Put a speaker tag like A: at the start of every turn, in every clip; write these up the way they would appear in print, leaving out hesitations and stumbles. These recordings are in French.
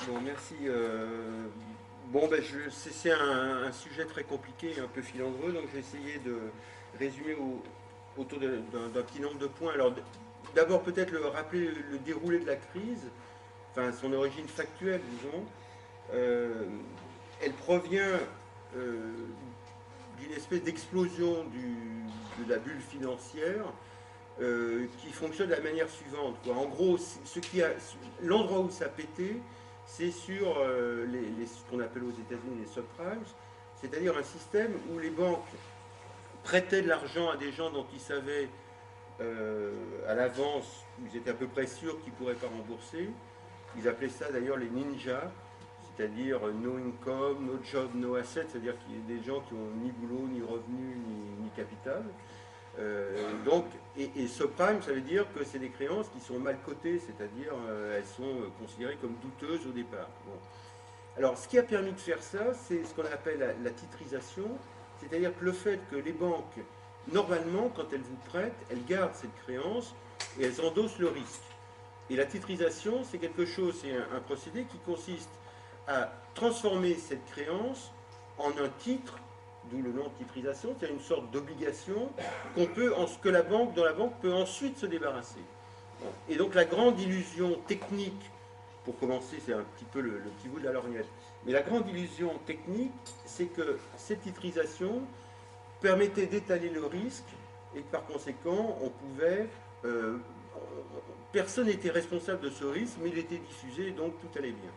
A: Bon, merci. Bon, ben, c'est un sujet très compliqué et un peu filandreux, donc je vais essayer de résumer autour d'un petit nombre de points. Alors, d'abord, peut-être rappeler le déroulé de la crise, enfin son origine factuelle, disons. Euh, Elle provient euh, d'une espèce d'explosion de la bulle financière qui fonctionne de la manière suivante, quoi. En gros, l'endroit où ça a pété, c'est sur ce qu'on appelle aux États-Unis les subprimes, c'est-à-dire un système où les banques prêtaient de l'argent à des gens dont ils savaient à l'avance, ils étaient à peu près sûrs qu'ils ne pourraient pas rembourser. Ils appelaient ça d'ailleurs les ninjas, c'est-à-dire no income, no job, no asset, c'est-à-dire qu'il y a des gens qui n'ont ni boulot, ni revenu, ni capital. Et subprime, ça veut dire que c'est des créances qui sont mal cotées, c'est-à-dire elles sont considérées comme douteuses au départ. Bon. Alors, ce qui a permis de faire ça, c'est ce qu'on appelle la titrisation, c'est-à-dire que le fait que les banques, normalement, quand elles vous prêtent, elles gardent cette créance et elles endossent le risque. Et la titrisation, c'est quelque chose, c'est un procédé qui consiste à transformer cette créance en un titre, d'où le nom de titrisation, c'est une sorte d'obligation que dont la banque peut ensuite se débarrasser. Bon. Et donc la grande illusion technique, pour commencer, c'est un petit peu le petit bout de la lorgnette, mais la grande illusion technique, c'est que cette titrisation permettait d'étaler le risque et que par conséquent, on pouvait personne n'était responsable de ce risque, mais il était diffusé, donc tout allait bien.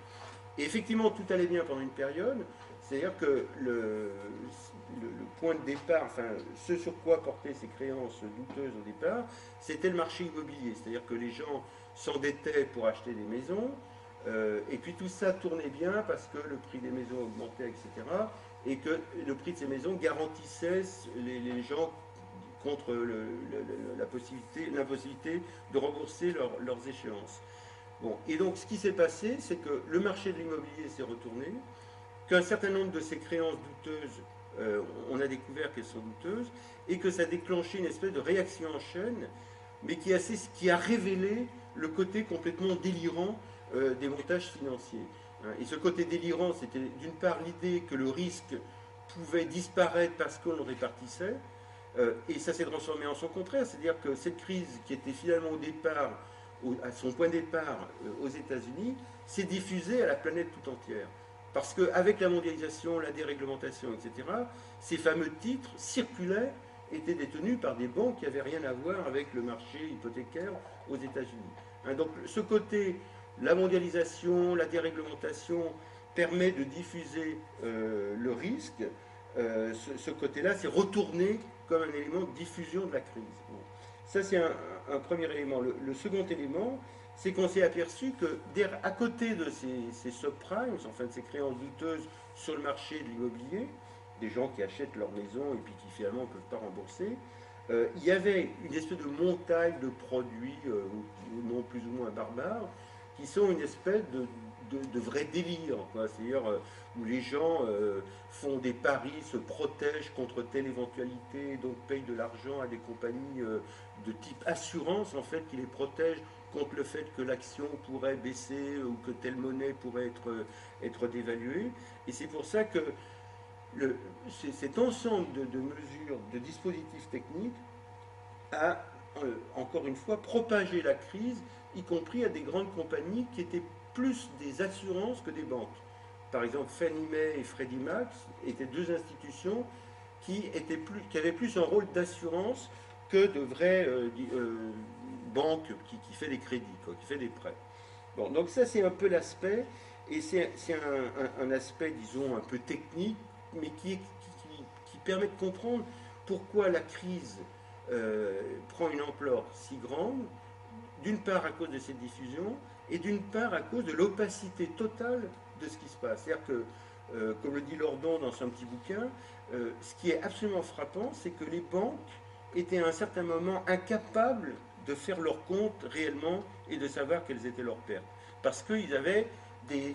A: Et effectivement, tout allait bien pendant une période, c'est-à-dire que le point de départ, enfin, ce sur quoi portaient ces créances douteuses au départ, c'était le marché immobilier, c'est-à-dire que les gens s'endettaient pour acheter des maisons, et puis tout ça tournait bien parce que le prix des maisons augmentait, etc., et que le prix de ces maisons garantissait les gens contre l'impossibilité de rembourser leurs échéances. Bon, et donc ce qui s'est passé, c'est que le marché de l'immobilier s'est retourné, qu'un certain nombre de ces créances douteuses, on a découvert qu'elles sont douteuses, et que ça a déclenché une espèce de réaction en chaîne, mais qui a révélé le côté complètement délirant des montages financiers. Et ce côté délirant, c'était d'une part l'idée que le risque pouvait disparaître parce qu'on le répartissait, et ça s'est transformé en son contraire, c'est-à-dire que cette crise qui était finalement au départ, à son point de départ aux États-Unis, s'est diffusée à la planète tout entière. Parce qu'avec la mondialisation, la déréglementation, etc., ces fameux titres circulaient, étaient détenus par des banques qui n'avaient rien à voir avec le marché hypothécaire aux États-Unis. Donc ce côté, la mondialisation, la déréglementation permet de diffuser le risque. Ce côté-là s'est retourné comme un élément de diffusion de la crise. Bon. Ça, c'est un premier élément. Le second élément, c'est qu'on s'est aperçu que à côté de ces subprimes, enfin de ces créances douteuses sur le marché de l'immobilier, des gens qui achètent leur maison et puis qui finalement ne peuvent pas rembourser, il y avait une espèce de montagne de produits, au nom plus ou moins barbares, qui sont une espèce de vrai délire, c'est-à-dire où les gens font des paris, se protègent contre telle éventualité, donc payent de l'argent à des compagnies de type assurance, en fait, qui les protègent contre le fait que l'action pourrait baisser ou que telle monnaie pourrait être dévaluée. Et c'est pour ça que cet ensemble de mesures, de dispositifs techniques a, encore une fois, propagé la crise, y compris à des grandes compagnies qui étaient plus des assurances que des banques. Par exemple, Fannie Mae et Freddie Mac étaient deux institutions qui avaient plus un rôle d'assurance que de vraies banques qui fait des crédits, quoi, qui fait des prêts. Bon, donc ça c'est un peu l'aspect, et c'est un aspect, disons, un peu technique, mais qui permet de comprendre pourquoi la crise prend une ampleur si grande, d'une part à cause de cette diffusion, et d'une part à cause de l'opacité totale de ce qui se passe. C'est-à-dire que, comme le dit Lordon dans son petit bouquin, ce qui est absolument frappant, c'est que les banques étaient à un certain moment incapables de faire leur compte réellement et de savoir quelles étaient leurs pertes. Parce qu'ils avaient des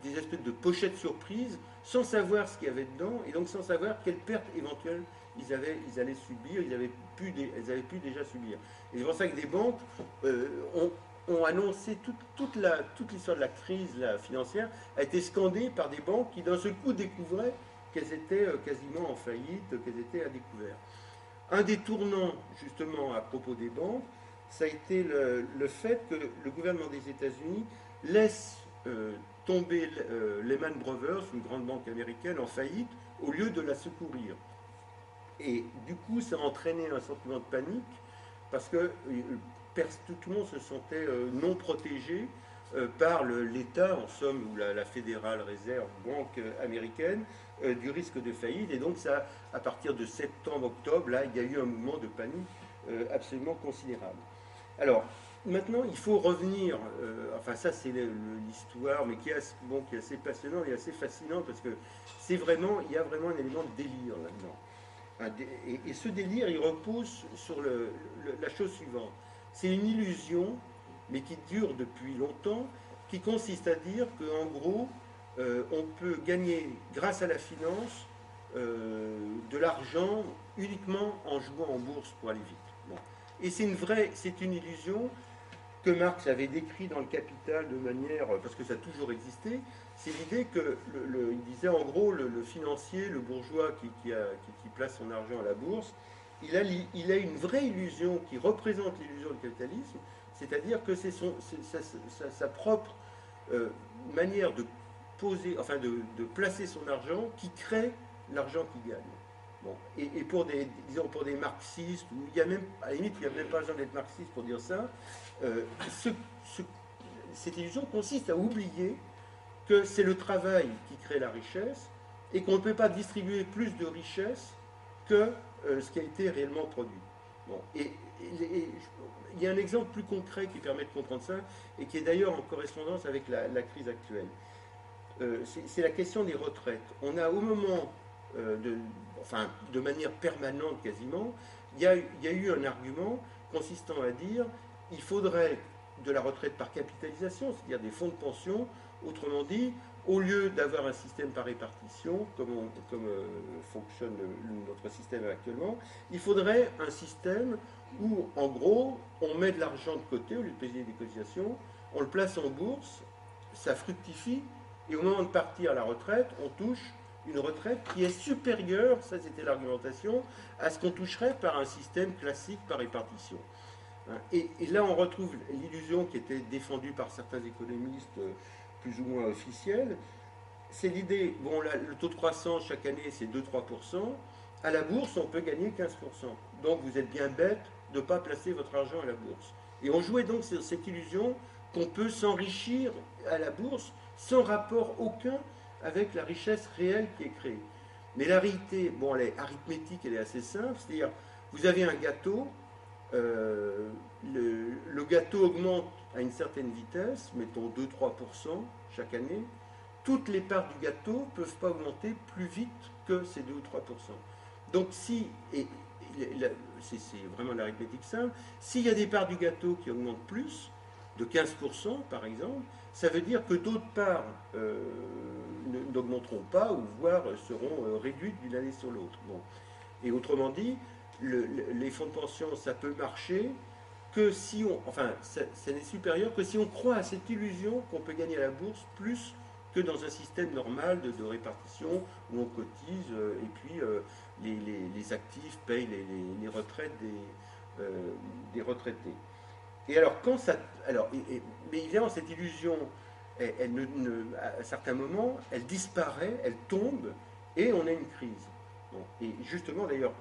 A: espèces de pochettes surprises sans savoir ce qu'il y avait dedans et donc sans savoir quelles pertes éventuelles ils allaient subir, ils avaient pu déjà subir. Et c'est pour ça que des banques ont annoncé toute l'histoire de la crise financière a été scandée par des banques qui d'un seul coup découvraient qu'elles étaient quasiment en faillite, qu'elles étaient à découvert. Un des tournants justement à propos des banques, ça a été le fait que le gouvernement des États-Unis laisse tomber Lehman Brothers, une grande banque américaine, en faillite, au lieu de la secourir. Et du coup, ça a entraîné un sentiment de panique parce que tout le monde se sentait non protégé par l'État, en somme, ou la Fédérale Réserve Banque américaine, du risque de faillite. Et donc, ça, à partir de septembre-octobre, là, il y a eu un mouvement de panique absolument considérable. Alors, maintenant, il faut revenir, enfin ça c'est l'histoire, mais qui est assez passionnante et assez fascinante, parce que il y a vraiment un élément de délire là-dedans. Et ce délire, il repose sur la chose suivante. C'est une illusion, mais qui dure depuis longtemps, qui consiste à dire qu'en gros, on peut gagner, grâce à la finance, de l'argent uniquement en jouant en bourse pour aller vite. Bon. Et c'est une illusion que Marx avait décrit dans le Capital de manière, parce que ça a toujours existé, c'est l'idée que, il disait en gros, le financier, le bourgeois qui place son argent à la bourse, il a une vraie illusion qui représente l'illusion du capitalisme, c'est-à-dire que c'est sa propre manière de poser, enfin de placer son argent qui crée l'argent qu'il gagne. Bon. Et disons pour des marxistes, ou il y a même, à la limite, il n'y a même pas besoin d'être marxiste pour dire ça, euh, ce, cette illusion consiste à oublier que c'est le travail qui crée la richesse et qu'on ne peut pas distribuer plus de richesse que ce qui a été réellement produit. Bon. Et il y a un exemple plus concret qui permet de comprendre ça et qui est d'ailleurs en correspondance avec la crise actuelle. C'est la question des retraites. On a au moment, de manière permanente quasiment, il y a eu un argument consistant à dire il faudrait de la retraite par capitalisation, c'est-à-dire des fonds de pension, autrement dit, au lieu d'avoir un système par répartition, comme fonctionne notre système actuellement, il faudrait un système où, en gros, on met de l'argent de côté au lieu de payer des cotisations, on le place en bourse, ça fructifie, et au moment de partir à la retraite, on touche une retraite qui est supérieure, ça c'était l'argumentation, à ce qu'on toucherait par un système classique par répartition. Et là, on retrouve l'illusion qui était défendue par certains économistes plus ou moins officiels. C'est l'idée, bon, le taux de croissance chaque année, c'est 2-3%. À la bourse, on peut gagner 15%. Donc, vous êtes bien bête de ne pas placer votre argent à la bourse. Et on jouait donc sur cette illusion qu'on peut s'enrichir à la bourse sans rapport aucun avec la richesse réelle qui est créée. Mais la réalité, bon, elle est arithmétique, elle est assez simple. C'est-à-dire, vous avez un gâteau, le gâteau augmente à une certaine vitesse, mettons 2-3% chaque année, toutes les parts du gâteau ne peuvent pas augmenter plus vite que ces 2 ou 3%. Donc si, c'est vraiment l'arithmétique simple, s'il y a des parts du gâteau qui augmentent plus, de 15% par exemple, ça veut dire que d'autres parts n'augmenteront pas ou voire seront réduites d'une année sur l'autre. Bon. Et autrement dit, les fonds de pension, ça peut marcher que si on, enfin, ça n'est supérieur que si on croit à cette illusion qu'on peut gagner à la bourse plus que dans un système normal de répartition où on cotise et puis les actifs payent les retraites des retraités. Et alors, quand ça. Alors, mais évidemment, cette illusion, à certains moments, elle disparaît, elle tombe, et on a une crise. Bon. Et justement, d'ailleurs,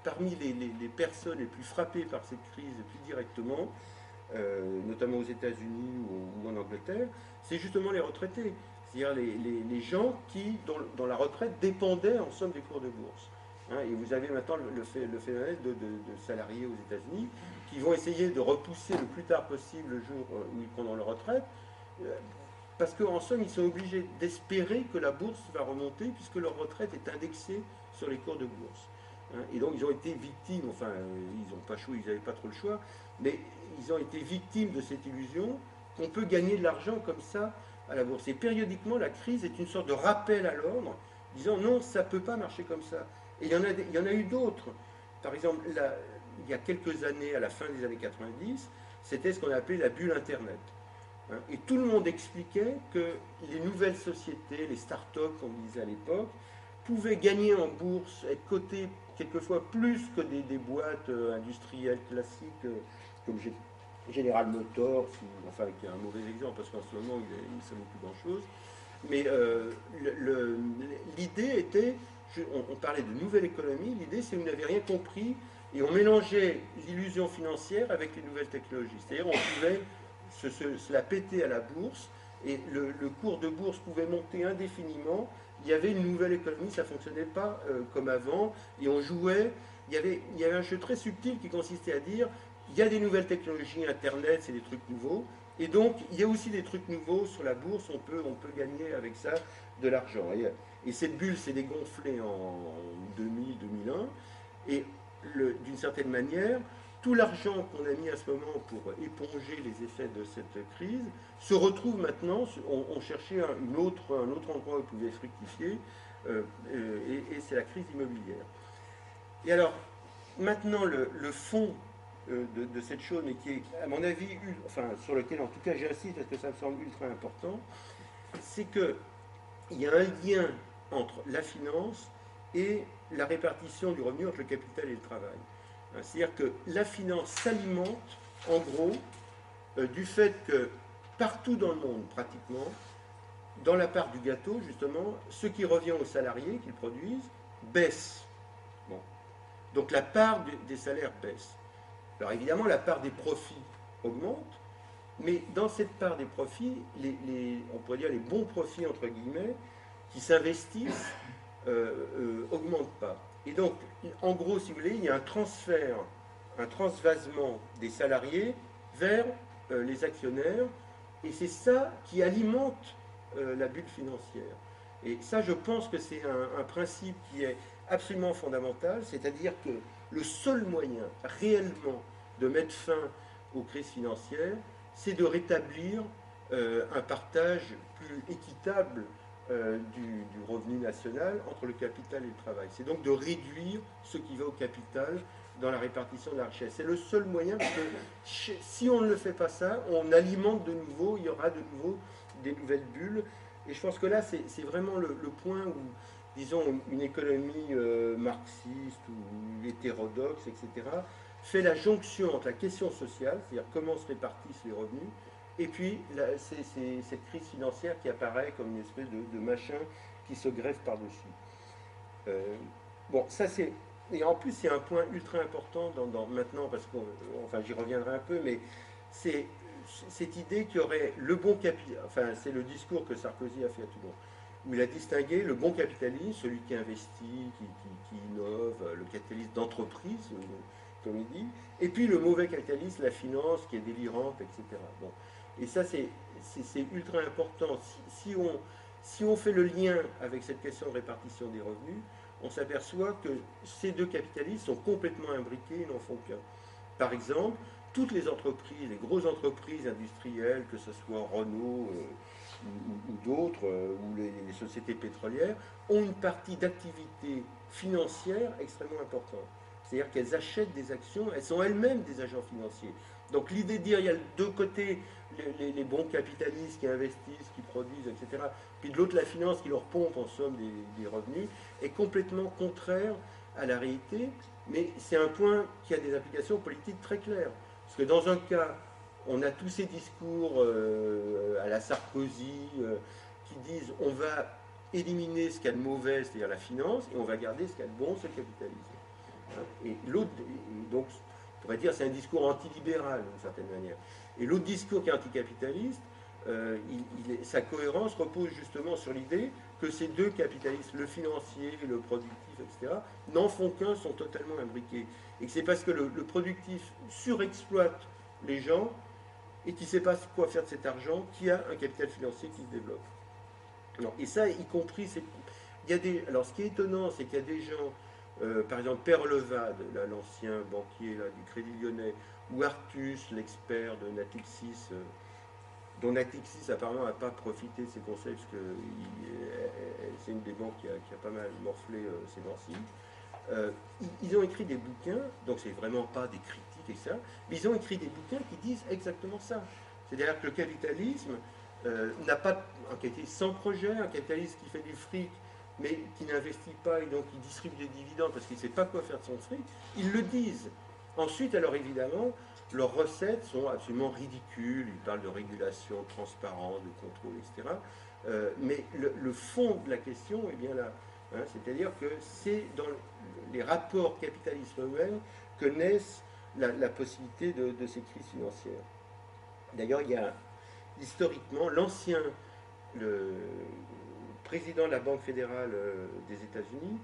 A: parmi les personnes les plus frappées par cette crise plus directement, notamment aux États-Unis ou en Angleterre, c'est justement les retraités. C'est-à-dire les gens dont la retraite dépendait en somme des cours de bourse. Hein, et vous avez maintenant le phénomène de salariés aux États-Unis qui vont essayer de repousser le plus tard possible le jour où ils prendront leur retraite, parce qu'en somme, ils sont obligés d'espérer que la bourse va remonter puisque leur retraite est indexée sur les cours de bourse. Hein, et donc, ils ont été victimes, enfin, ils n'ont pas choisi, ils n'avaient pas trop le choix, mais ils ont été victimes de cette illusion qu'on peut gagner de l'argent comme ça à la bourse. Et périodiquement, la crise est une sorte de rappel à l'ordre, disant non, ça ne peut pas marcher comme ça. Et il y en a eu d'autres. Par exemple, il y a quelques années, à la fin des années 90, c'était ce qu'on appelait la bulle Internet. Hein. Et tout le monde expliquait que les nouvelles sociétés, les start-up, comme on disait à l'époque, pouvaient gagner en bourse, être cotées quelquefois plus que des boîtes industrielles classiques comme General Motors, enfin qui est un mauvais exemple parce qu'en ce moment ça ne vaut plus grand-chose. Mais l'idée était, on parlait de nouvelle économie, l'idée c'est que vous n'avez rien compris et on mélangeait l'illusion financière avec les nouvelles technologies. C'est-à-dire on pouvait se la péter à la bourse et le cours de bourse pouvait monter indéfiniment. Il y avait une nouvelle économie, ça ne fonctionnait pas comme avant et on jouait. Il y avait un jeu très subtil qui consistait à dire il y a des nouvelles technologies, Internet, c'est des trucs nouveaux. Et donc, il y a aussi des trucs nouveaux sur la bourse, on peut gagner avec ça de l'argent. Et cette bulle s'est dégonflée en 2000-2001. Et d'une certaine manière, tout l'argent qu'on a mis à ce moment pour éponger les effets de cette crise se retrouve maintenant, on cherchait un autre endroit où il pouvait fructifier, et c'est la crise immobilière. Et alors, maintenant, le fond de cette chose, mais qui est, à mon avis, enfin, sur lequel en tout cas j'insiste parce que ça me semble ultra important, c'est qu'il y a un lien entre la finance et la répartition du revenu entre le capital et le travail. C'est-à-dire que la finance s'alimente, en gros, du fait que partout dans le monde, pratiquement, dans la part du gâteau, justement, ce qui revient aux salariés qu'ils produisent baisse. Bon. Donc la part des salaires baisse. Alors évidemment, la part des profits augmente, mais dans cette part des profits, on pourrait dire les bons profits, entre guillemets, qui s'investissent, augmentent pas. Et donc, en gros, si vous voulez, il y a un transfert, un transvasement des salariés vers les actionnaires, et c'est ça qui alimente la bulle financière. Et ça, je pense que c'est un principe qui est absolument fondamental, c'est-à-dire que le seul moyen réellement de mettre fin aux crises financières, c'est de rétablir un partage plus équitable du revenu national entre le capital et le travail. C'est donc de réduire ce qui va au capital dans la répartition de la richesse. C'est le seul moyen, parce que si on ne le fait pas ça, on alimente de nouveau, il y aura de nouveau des nouvelles bulles. Et je pense que là, c'est vraiment le point où, disons, une économie marxiste ou hétérodoxe, etc., fait la jonction entre la question sociale, c'est-à-dire comment se répartissent les revenus, et puis c'est cette crise financière qui apparaît comme une espèce de machin qui se greffe par-dessus. Bon, ça c'est... Et en plus, c'est un point ultra important maintenant, parce que, enfin, j'y reviendrai un peu, mais c'est cette idée qu'il y aurait le bon capital, enfin, c'est le discours que Sarkozy a fait à Toulon, où il a distingué le bon capitaliste, celui qui investit, qui innove, le capitaliste d'entreprise, comme il dit, et puis le mauvais capitaliste, la finance qui est délirante, etc. Bon. Et ça, c'est ultra important. Si on fait le lien avec cette question de répartition des revenus, on s'aperçoit que ces deux capitalistes sont complètement imbriqués et n'en font qu'un. Par exemple, toutes les entreprises, les grosses entreprises industrielles, que ce soit Renault ou d'autres, ou les sociétés pétrolières, ont une partie d'activité financière extrêmement importante. C'est-à-dire qu'elles achètent des actions, elles sont elles-mêmes des agents financiers. Donc l'idée de dire il y a de deux côtés les bons capitalistes qui investissent, qui produisent, etc., puis de l'autre la finance qui leur pompe en somme des revenus, est complètement contraire à la réalité, mais c'est un point qui a des applications politiques très claires. Parce que dans un cas, on a tous ces discours à la Sarkozy qui disent on va éliminer ce qu'il y a de mauvais, c'est-à-dire la finance, et on va garder ce qu'il y a de bon, c'est le capitalisme. Et l'autre, donc, on pourrait dire c'est un discours antilibéral d'une certaine manière. Et l'autre discours qui est anticapitaliste, sa cohérence repose justement sur l'idée que ces deux capitalistes, le financier, le productif, etc., n'en font qu'un, sont totalement imbriqués. Et que c'est parce que le productif surexploite les gens et qui ne sait pas quoi faire de cet argent qu'il y a un capital financier qui se développe. Alors, et ça, y compris, alors ce qui est étonnant, c'est qu'il y a des gens, par exemple Père Levade, l'ancien banquier là, du Crédit Lyonnais, ou Artus, l'expert de Natixis, dont Natixis apparemment n'a pas profité de ses conseils, parce que c'est une des banques qui a pas mal morflé ces temps-ci. Ils ont écrit des bouquins, donc c'est vraiment pas des critiques etc. Mais ils ont écrit des bouquins qui disent exactement ça. C'est-à-dire que le capitalisme n'a pas un capitalisme sans projet, un capitalisme qui fait du fric, mais qui n'investit pas et donc qui distribue des dividendes parce qu'il ne sait pas quoi faire de son fric. Ils le disent. Ensuite, alors évidemment, leurs recettes sont absolument ridicules. Ils parlent de régulation, de transparence, de contrôle, etc. Mais le fond de la question est bien là. Hein, c'est-à-dire que c'est dans les rapports capitalisme eux-mêmes que naissent la possibilité de ces crises financières. D'ailleurs, il y a historiquement l'ancien président de la Banque fédérale des États-Unis,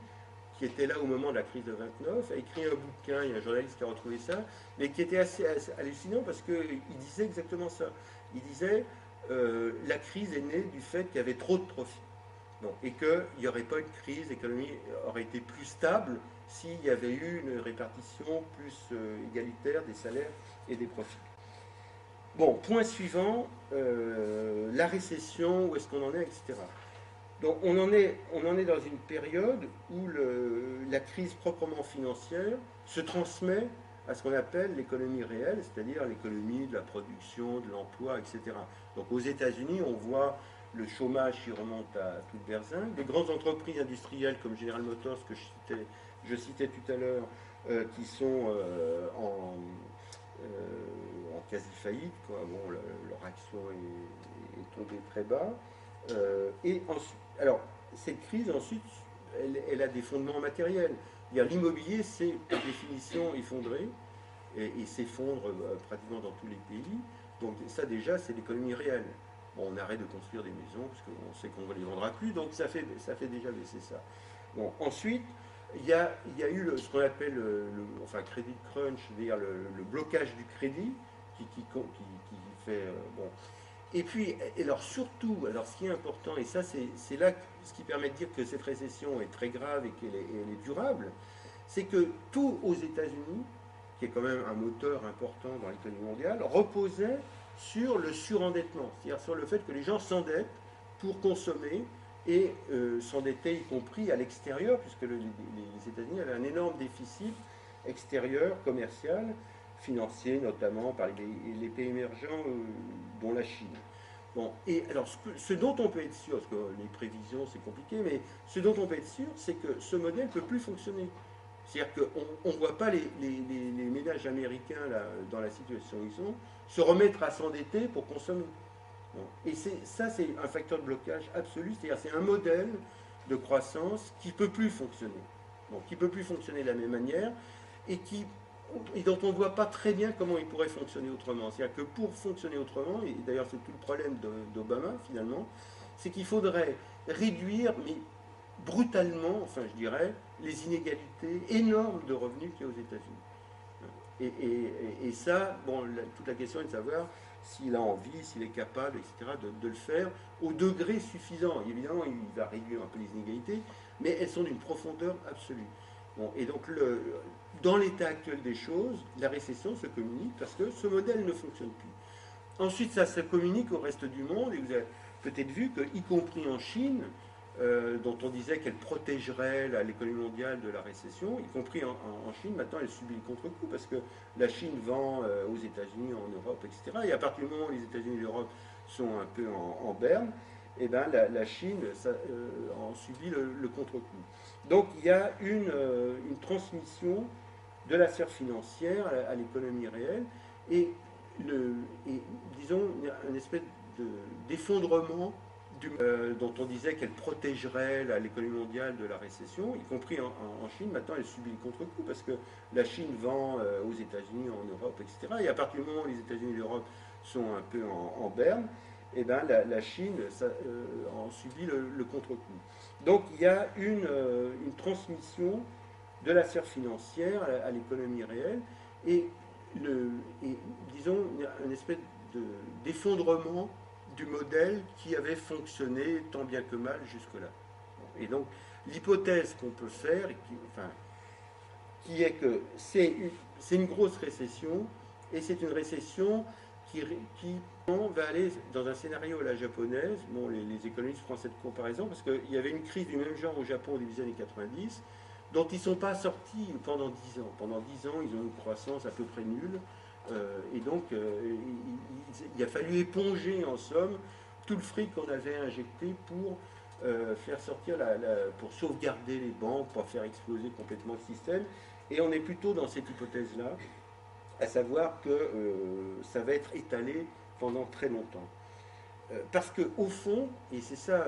A: qui était là au moment de la crise de 29, a écrit un bouquin, il y a un journaliste qui a retrouvé ça, mais qui était assez hallucinant parce qu'il disait exactement ça. Il disait la crise est née du fait qu'il y avait trop de profits. Bon, et qu'il n'y aurait pas eu de crise, l'économie aurait été plus stable s'il y avait eu une répartition plus égalitaire des salaires et des profits. Bon, point suivant, la récession, où est-ce qu'on en est, etc. Donc on en est dans une période où la crise proprement financière se transmet à ce qu'on appelle l'économie réelle, c'est-à-dire l'économie de la production, de l'emploi, etc. Donc aux États-Unis, on voit le chômage qui remonte à toute berzingue, des grandes entreprises industrielles comme General Motors que je citais tout à l'heure, qui sont en quasi-faillite, quoi. Bon, leur action est tombée très bas. Et ensuite, alors, cette crise, ensuite, elle a des fondements matériels. L'immobilier, c'est par définition effondré et s'effondre pratiquement dans tous les pays. Donc ça déjà, c'est l'économie réelle. Bon, on arrête de construire des maisons parce qu'on sait qu'on ne les vendra plus, donc ça fait déjà baisser ça. Bon, ensuite, il y a eu ce qu'on appelle enfin, credit crunch, c'est-à-dire le blocage du crédit qui fait... bon. Et puis, alors surtout, alors ce qui est important, et ça c'est là ce qui permet de dire que cette récession est très grave et qu'elle est durable, c'est que tout aux États-Unis, qui est quand même un moteur important dans l'économie mondiale, reposait sur le surendettement, c'est-à-dire sur le fait que les gens s'endettent pour consommer et s'endetter y compris à l'extérieur, puisque les États-Unis avaient un énorme déficit extérieur, commercial, financier notamment par les pays émergents, dont la Chine. Bon, et alors ce dont on peut être sûr, parce que les prévisions c'est compliqué, mais ce dont on peut être sûr, c'est que ce modèle ne peut plus fonctionner. C'est-à-dire qu'on ne voit pas les ménages américains là, dans la situation où ils sont se remettre à s'endetter pour consommer. Bon. Et ça, c'est un facteur de blocage absolu, c'est-à-dire c'est un modèle de croissance qui ne peut plus fonctionner. Bon, qui ne peut plus fonctionner de la même manière et dont on ne voit pas très bien comment il pourrait fonctionner autrement. C'est-à-dire que pour fonctionner autrement, et d'ailleurs c'est tout le problème d'Obama finalement, c'est qu'il faudrait réduire, mais brutalement, enfin je dirais, les inégalités énormes de revenus qu'il y a aux États-Unis. Et ça, bon, toute la question est de savoir s'il a envie, s'il est capable, etc., de le faire au degré suffisant. Évidemment, il va réduire un peu les inégalités, mais elles sont d'une profondeur absolue. Bon, et donc, dans l'état actuel des choses, la récession se communique parce que ce modèle ne fonctionne plus. Ensuite, ça se communique au reste du monde, et vous avez peut-être vu que, y compris en Chine, dont on disait qu'elle protégerait l'économie mondiale de la récession, y compris en Chine, maintenant elle subit le contre-coup parce que la Chine vend aux États-Unis, en Europe, etc. Et à partir du moment où les États-Unis et l'Europe sont un peu en berne, eh ben, la Chine en subit le contre-coup. Donc il y a une transmission de la sphère financière à l'économie réelle et, disons, une espèce d'effondrement dont on disait qu'elle protégerait l'économie mondiale de la récession, y compris en Chine. Maintenant, elle subit le contre-coup parce que la Chine vend aux États-Unis, en Europe, etc. Et à partir du moment où les États-Unis et l'Europe sont un peu en berne, eh ben, la Chine en subit le contre-coup. Donc il y a une transmission de la sphère financière à l'économie réelle et, disons, une espèce d'effondrement du modèle qui avait fonctionné tant bien que mal jusque-là. Et donc, l'hypothèse qu'on peut faire, qui est que c'est une grosse récession, et c'est une récession qui va aller dans un scénario à la japonaise. Bon, les économistes font cette comparaison, parce qu'il y avait une crise du même genre au Japon au début des années 90, dont ils ne sont pas sortis pendant 10 ans. Pendant 10 ans, ils ont une croissance à peu près nulle. Et donc, il a fallu éponger, en somme, tout le fric qu'on avait injecté pour faire sortir, pour sauvegarder les banques, pour faire exploser complètement le système. Et on est plutôt dans cette hypothèse-là, à savoir que ça va être étalé pendant très longtemps. Parce qu'au fond, et c'est ça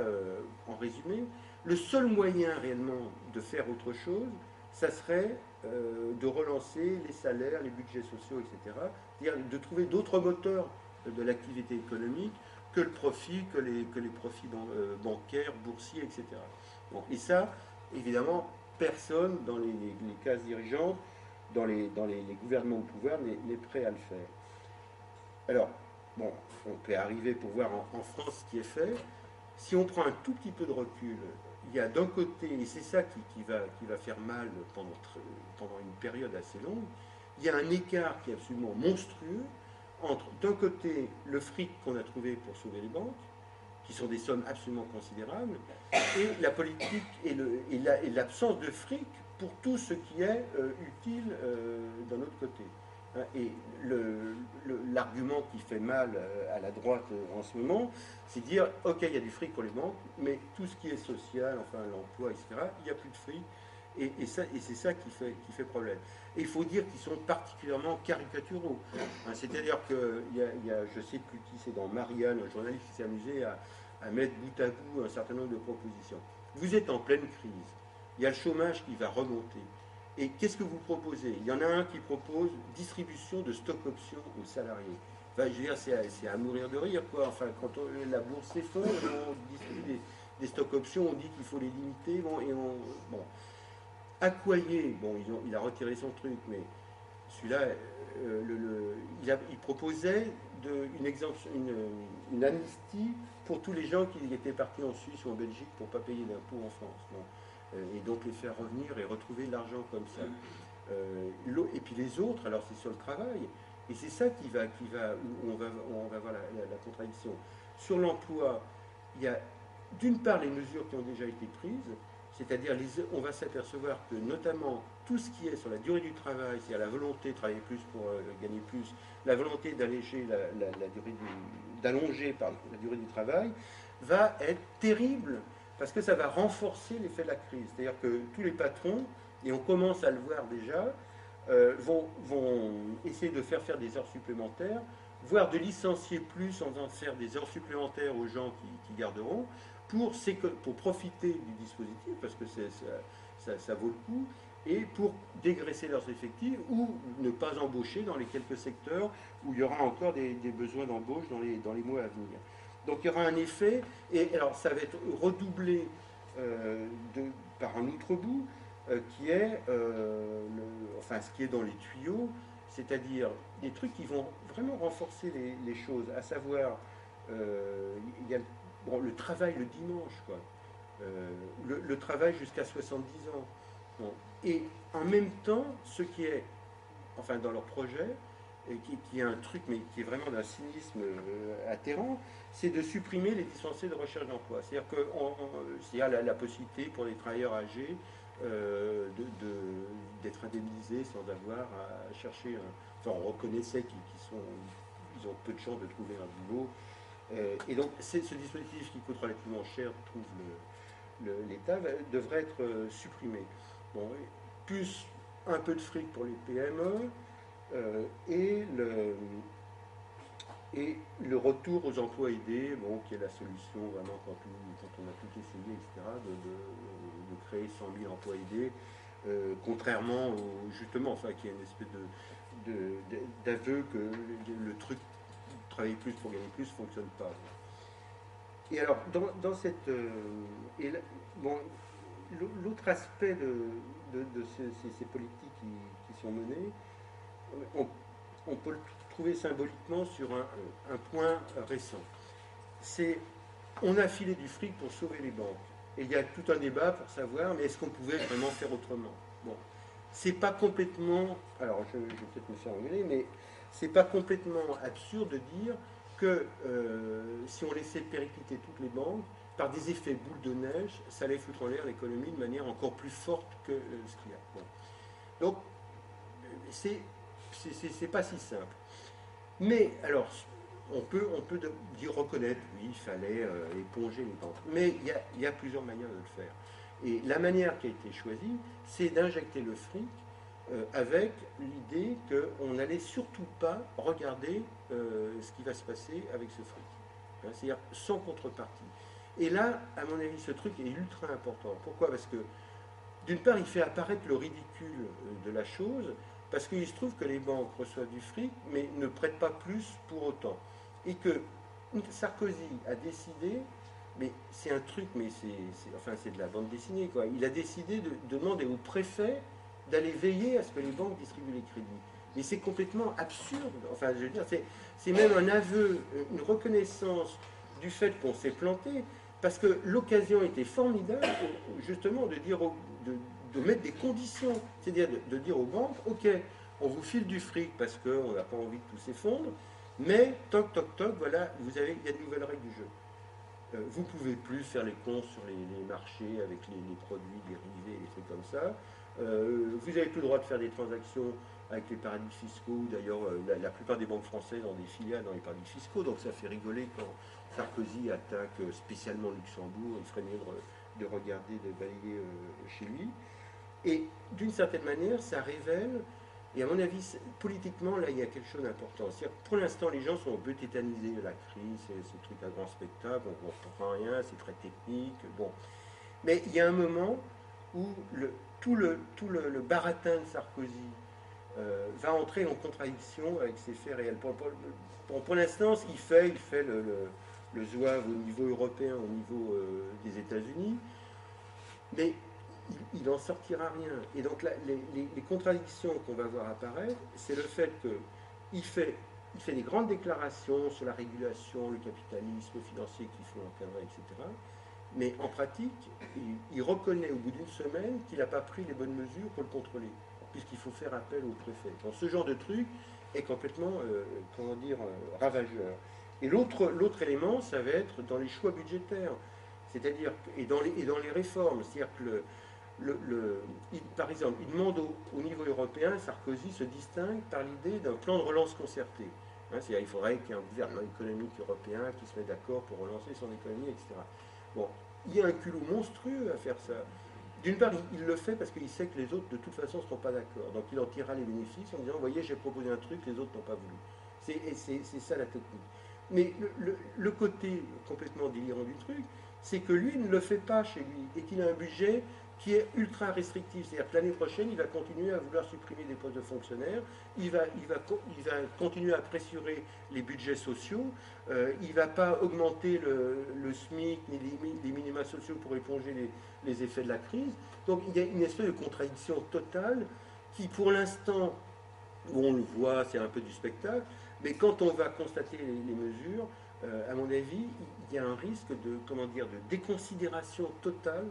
A: en résumé, le seul moyen réellement de faire autre chose, ça serait de relancer les salaires, les budgets sociaux, etc. C'est-à-dire de trouver d'autres moteurs de l'activité économique que le profit, que les profits bancaires, boursiers, etc. Bon, et ça, évidemment, personne dans les classes dirigeantes, dans les gouvernements au pouvoir n'est prêt à le faire. Alors, bon, on peut arriver pour voir en France ce qui est fait. Si on prend un tout petit peu de recul, il y a d'un côté, et c'est ça qui va faire mal pendant une période assez longue, il y a un écart qui est absolument monstrueux entre, d'un côté, le fric qu'on a trouvé pour sauver les banques, qui sont des sommes absolument considérables, et la politique et l'absence de fric pour tout ce qui est utile d'un autre côté. Et l'argument qui fait mal à la droite en ce moment, c'est dire, ok, il y a du fric pour les banques, mais tout ce qui est social, enfin l'emploi, etc., il n'y a plus de fric. Et c'est ça qui fait problème. Et il faut dire qu'ils sont particulièrement caricaturaux. C'est-à-dire que, je ne sais plus qui, c'est dans Marianne, un journaliste qui s'est amusé à mettre bout à bout un certain nombre de propositions. Vous êtes en pleine crise. Il y a le chômage qui va remonter. Et qu'est-ce que vous proposez? Il y en a un qui propose distribution de stock options aux salariés. Enfin, je veux dire, c'est à mourir de rire, quoi. Enfin, quand la bourse s'effondre, on distribue des stock options, on dit qu'il faut les limiter, bon. Acquaillé, bon, il a retiré son truc, mais celui-là, il proposait une amnistie pour tous les gens qui étaient partis en Suisse ou en Belgique pour ne pas payer d'impôts en France. Bon. Et donc les faire revenir et retrouver de l'argent comme ça. Et puis les autres, alors c'est sur le travail, et c'est ça où on va voir la contradiction. Sur l'emploi, il y a d'une part les mesures qui ont déjà été prises, c'est-à-dire on va s'apercevoir que notamment tout ce qui est sur la durée du travail, c'est-à-dire la volonté de travailler plus pour gagner plus, la volonté d'allonger la durée du travail, va être terrible parce que ça va renforcer l'effet de la crise. C'est-à-dire que tous les patrons, et on commence à le voir déjà, vont essayer de faire des heures supplémentaires, voire de licencier plus en faisant faire des heures supplémentaires aux gens qui garderont, pour profiter du dispositif, parce que ça vaut le coup, et pour dégraisser leurs effectifs ou ne pas embaucher dans les quelques secteurs où il y aura encore des besoins d'embauche dans les mois à venir. Donc il y aura un effet, et alors ça va être redoublé par un autre bout, qui est ce qui est dans les tuyaux, c'est-à-dire des trucs qui vont vraiment renforcer les choses, à savoir il y a le travail le dimanche, quoi. Le travail jusqu'à 70 ans. Bon. Et en même temps, ce qui est, enfin dans leur projet, et qui est un truc, mais qui est vraiment d'un cynisme atterrant, c'est de supprimer les dispensés de recherche d'emploi. C'est-à-dire qu'il y a la possibilité pour les travailleurs âgés d'être indemnisés sans avoir à chercher Enfin, on reconnaissait qu'ils ont peu de chances de trouver un boulot. Et donc, ce dispositif qui coûte relativement cher, trouve l'État, devrait être supprimé. Bon, plus un peu de fric pour les PME et le retour aux emplois aidés, bon, qui est la solution vraiment quand on a tout essayé, etc., de créer 100 000 emplois aidés, contrairement justement, enfin, qui est une espèce d'aveu que le truc travailler plus pour gagner plus ne fonctionne pas. Et alors, dans cette... l'autre aspect de ces politiques qui sont menées, on peut le trouver symboliquement sur un point récent. C'est, on a filé du fric pour sauver les banques. Et il y a tout un débat pour savoir, mais est-ce qu'on pouvait vraiment faire autrement? Bon, c'est pas complètement... Alors, je vais peut-être me faire engueuler, mais c'est pas complètement absurde de dire que si on laissait péricliter toutes les banques, par des effets boule de neige, ça allait foutre en l'air l'économie de manière encore plus forte que ce qu'il y a. Bon. Donc, c'est pas si simple. Mais, alors, on peut dire reconnaître, oui, il fallait éponger les banques. Mais il y a plusieurs manières de le faire. Et la manière qui a été choisie, c'est d'injecter le fric avec l'idée qu'on n'allait surtout pas regarder ce qui va se passer avec ce fric. Hein, c'est-à-dire sans contrepartie. Et là, à mon avis, ce truc est ultra important. Pourquoi? Parce que, d'une part, il fait apparaître le ridicule de la chose, parce qu'il se trouve que les banques reçoivent du fric, mais ne prêtent pas plus pour autant. Et que Sarkozy a décidé, mais c'est un truc, mais c'est de la bande dessinée, quoi. Il a décidé de demander au préfet d'aller veiller à ce que les banques distribuent les crédits. Mais c'est complètement absurde. Enfin, je veux dire, c'est même un aveu, une reconnaissance du fait qu'on s'est planté, parce que l'occasion était formidable, justement, de mettre des conditions. C'est-à-dire de dire aux banques, OK, on vous file du fric parce qu'on n'a pas envie que tout s'effondre, mais toc, toc, toc, voilà, il y a de nouvelles règles du jeu. Vous ne pouvez plus faire les cons sur les marchés avec les produits dérivés, les trucs comme ça. Vous n'avez plus le droit de faire des transactions avec les paradis fiscaux. D'ailleurs, la plupart des banques françaises ont des filiales dans les paradis fiscaux, donc ça fait rigoler quand Sarkozy attaque spécialement Luxembourg. Il ferait mieux de regarder, de balayer chez lui. Et d'une certaine manière, ça révèle, et à mon avis, politiquement, là, il y a quelque chose d'important. Pour l'instant, les gens sont un peu tétanisés. La crise, c'est ce truc à grand spectacle, on ne comprend rien, c'est très technique. Bon. Mais il y a un moment où tout le baratin de Sarkozy va entrer en contradiction avec ses faits réels. Pour l'instant, ce qu'il fait, il fait le zouave au niveau européen, au niveau des États-Unis, mais il n'en sortira rien. Et donc là, les contradictions qu'on va voir apparaître, c'est le fait qu'il fait, il fait des grandes déclarations sur la régulation, le capitalisme financier qu'il faut encadrer, etc. Mais en pratique, il reconnaît au bout d'une semaine qu'il n'a pas pris les bonnes mesures pour le contrôler, puisqu'il faut faire appel au préfet. Donc ce genre de truc est complètement, comment dire, ravageur. Et l'autre élément, ça va être dans les choix budgétaires, c'est-à-dire, et dans les réformes, c'est-à-dire que par exemple, il demande au niveau européen, Sarkozy se distingue par l'idée d'un plan de relance concerté. Hein, c'est-à-dire qu'il faudrait qu'il y ait un gouvernement économique européen qui se mette d'accord pour relancer son économie, etc. Bon, il y a un culot monstrueux à faire ça. D'une part, il le fait parce qu'il sait que les autres, de toute façon, ne seront pas d'accord. Donc il en tirera les bénéfices en disant, vous voyez, j'ai proposé un truc, les autres n'ont pas voulu. C'est ça la technique. Mais le côté complètement délirant du truc, c'est que lui ne le fait pas chez lui et qu'il a un budget qui est ultra restrictif. C'est-à-dire que l'année prochaine, il va continuer à vouloir supprimer des postes de fonctionnaires, il va continuer à pressurer les budgets sociaux, il ne va pas augmenter le SMIC ni les minima sociaux pour éponger les effets de la crise. Donc il y a une espèce de contradiction totale qui, pour l'instant, où on le voit, c'est un peu du spectacle, mais quand on va constater les mesures, à mon avis, il y a un risque de déconsidération totale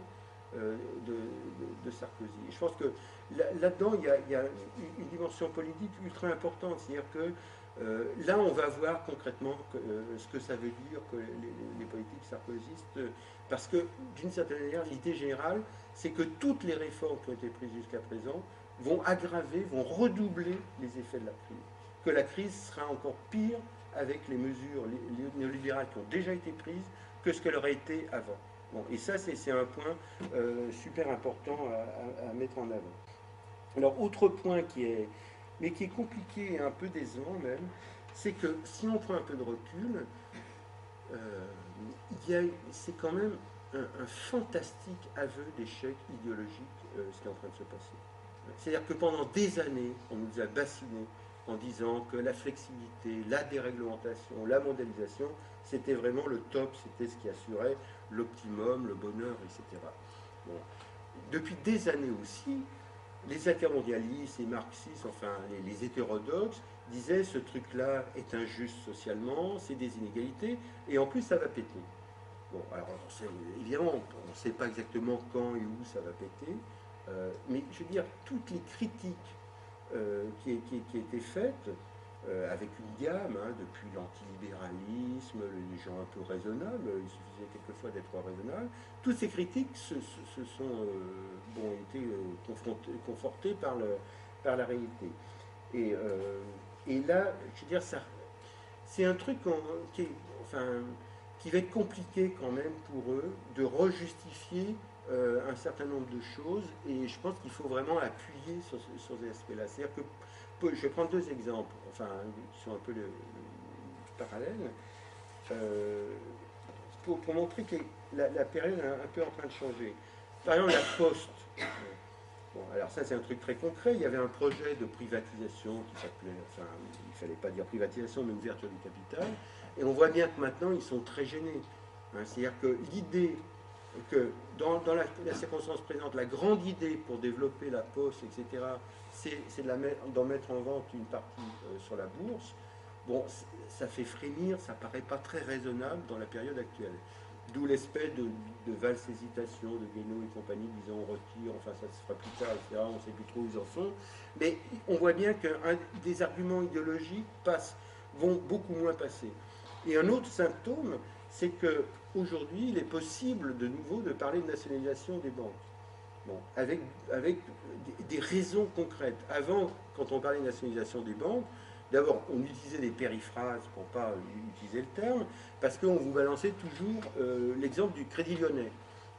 A: de Sarkozy. Et je pense que là-dedans, il y a une dimension politique ultra importante. C'est-à-dire que là, on va voir concrètement ce que ça veut dire que les politiques sarkozystes, parce que d'une certaine manière, l'idée générale, c'est que toutes les réformes qui ont été prises jusqu'à présent vont aggraver, vont redoubler les effets de la crise. Que la crise sera encore pire avec les mesures néolibérales qui ont déjà été prises que ce qu'elle aurait été avant. Bon, et ça, c'est un point super important à mettre en avant. Alors, autre point mais qui est compliqué et un peu décevant même, c'est que si on prend un peu de recul, c'est quand même un fantastique aveu d'échec idéologique ce qui est en train de se passer. C'est-à-dire que pendant des années, on nous a bassinés en disant que la flexibilité, la déréglementation, la mondialisation, c'était vraiment le top, c'était ce qui assurait l'optimum, le bonheur, etc. Bon. Depuis des années aussi, les intermondialistes, les marxistes, enfin les hétérodoxes, disaient ce truc-là est injuste socialement, c'est des inégalités, et en plus ça va péter. Bon, alors évidemment, on ne sait pas exactement quand et où ça va péter, mais je veux dire, toutes les critiques qui étaient faites avec une gamme, hein, depuis l'antilibéralisme, les gens un peu raisonnables, il suffisait quelquefois d'être raisonnable. Toutes ces critiques se sont bon, été confortées par la réalité. Et, euh, et là, je veux dire, c'est un truc qui, enfin, qui va être compliqué quand même pour eux de rejustifier un certain nombre de choses, et je pense qu'il faut vraiment appuyer sur ces aspects-là. C'est-à-dire que, je vais prendre deux exemples, enfin, qui sont un peu parallèles, euh, pour montrer que la période est un peu en train de changer. Par exemple, la Poste. Bon, alors ça c'est un truc très concret, il y avait un projet de privatisation qui s'appelait, enfin il ne fallait pas dire privatisation mais ouverture du capital, et on voit bien que maintenant ils sont très gênés. Hein, c'est-à-dire que l'idée que dans la circonstance présente, la grande idée pour développer la poste, etc., c'est d'en mettre en vente une partie sur la bourse. Bon, ça fait frémir, ça paraît pas très raisonnable dans la période actuelle. D'où l'espèce de valse hésitation de Guénaud et compagnie disant on retire, enfin ça se fera plus tard, etc. On ne sait plus trop où ils en sont. Mais on voit bien que des arguments idéologiques vont beaucoup moins passer. Et un autre symptôme, c'est qu'aujourd'hui, il est possible de nouveau de parler de nationalisation des banques. Bon, avec des raisons concrètes. Avant, quand on parlait de nationalisation des banques, d'abord, on utilisait des périphrases pour ne pas utiliser le terme, parce qu'on vous balançait toujours l'exemple du Crédit Lyonnais.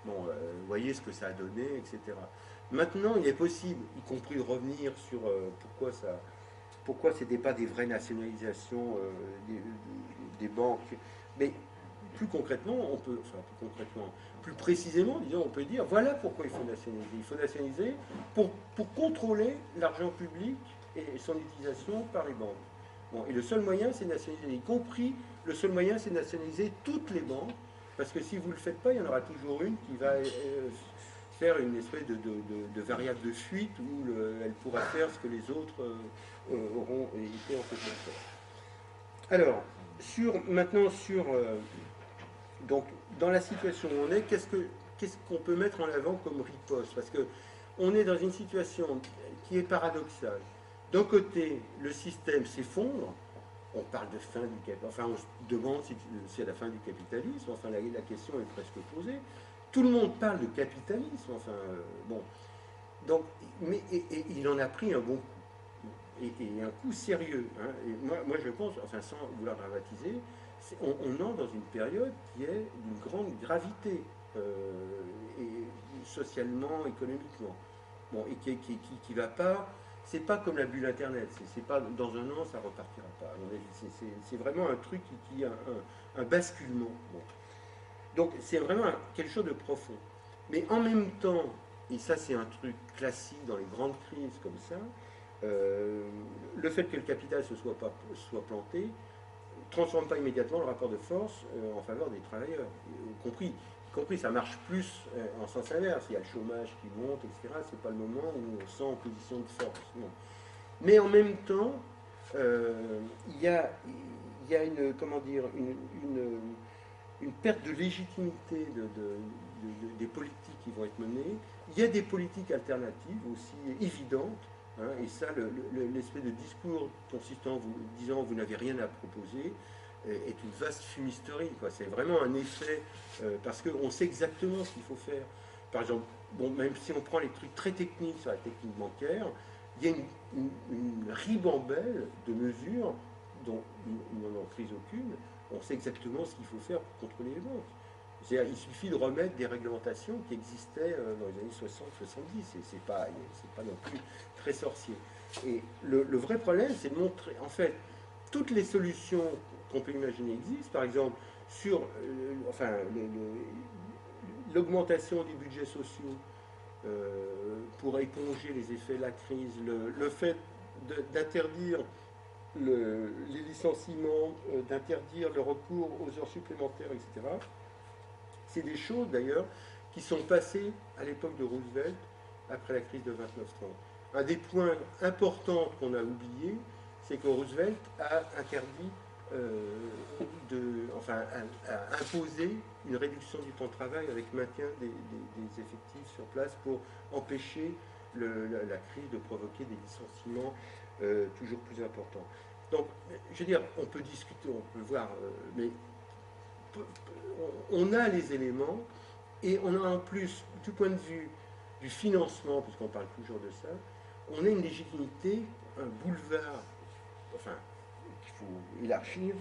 A: Bon, vous voyez ce que ça a donné, etc. Maintenant, il est possible, y compris de revenir sur pourquoi ce n'était pas des vraies nationalisations des banques. Mais plus concrètement, plus concrètement, plus précisément, disons, on peut dire, voilà pourquoi il faut nationaliser. Il faut nationaliser pour contrôler l'argent public et son utilisation par les banques. Bon, et le seul moyen, c'est nationaliser, y compris, le seul moyen, c'est nationaliser toutes les banques, parce que si vous ne le faites pas, il y en aura toujours une qui va faire une espèce de variable de fuite où elle pourra faire ce que les autres auront été en fait de faire. Alors, maintenant sur donc, dans la situation où on est, qu'est-ce qu'on peut mettre en avant comme riposte? Parce qu'on est dans une situation qui est paradoxale. D'un côté, le système s'effondre, on parle de fin du capitalisme, enfin on se demande si c'est la fin du capitalisme, enfin la question est presque posée. Tout le monde parle de capitalisme, enfin bon. Donc, et il en a pris un bon coup, et un coup sérieux. Hein. Et moi je pense, enfin sans vouloir dramatiser, on entre dans une période qui est d'une grande gravité, et socialement, économiquement. Bon, et qui va pas. C'est pas comme la bulle Internet. C'est pas dans un an, ça repartira pas. C'est vraiment un truc qui a un basculement. Bon. Donc c'est vraiment quelque chose de profond. Mais en même temps, et ça c'est un truc classique dans les grandes crises comme ça, le fait que le capital soit planté, transforme pas immédiatement le rapport de force en faveur des travailleurs, y compris ça marche plus en sens inverse. Il y a le chômage qui monte, etc. C'est pas le moment où on se sent en position de force. Non. Mais en même temps, il y a une, comment dire, une perte de légitimité des politiques qui vont être menées. Il y a des politiques alternatives aussi évidentes. Hein, et ça, l'espèce de discours consistant disant vous n'avez rien à proposer est une vaste fumisterie. C'est vraiment un effet, parce qu'on sait exactement ce qu'il faut faire. Par exemple, bon, même si on prend les trucs très techniques sur la technique bancaire, il y a une ribambelle de mesures dont ils n'en ont prise aucune. On sait exactement ce qu'il faut faire pour contrôler les banques. Il suffit de remettre des réglementations qui existaient dans les années 60-70. C'est pas non plus très sorcier. Et le vrai problème, c'est de montrer, en fait, toutes les solutions qu'on peut imaginer existent. Par exemple, sur l'augmentation des budgets sociaux pour éponger les effets de la crise, le fait d'interdire les licenciements, d'interdire le recours aux heures supplémentaires, etc. C'est des choses d'ailleurs qui sont passées à l'époque de Roosevelt après la crise de 29-30. Un des points importants qu'on a oublié, c'est que Roosevelt a interdit, a imposé une réduction du temps de travail avec maintien des effectifs sur place pour empêcher la crise de provoquer des licenciements toujours plus importants. Donc, je veux dire, on peut discuter, on peut voir, mais on a les éléments et on a en plus, du point de vue du financement, puisqu'on parle toujours de ça, on a une légitimité, un boulevard, enfin, qu'il faut élargir,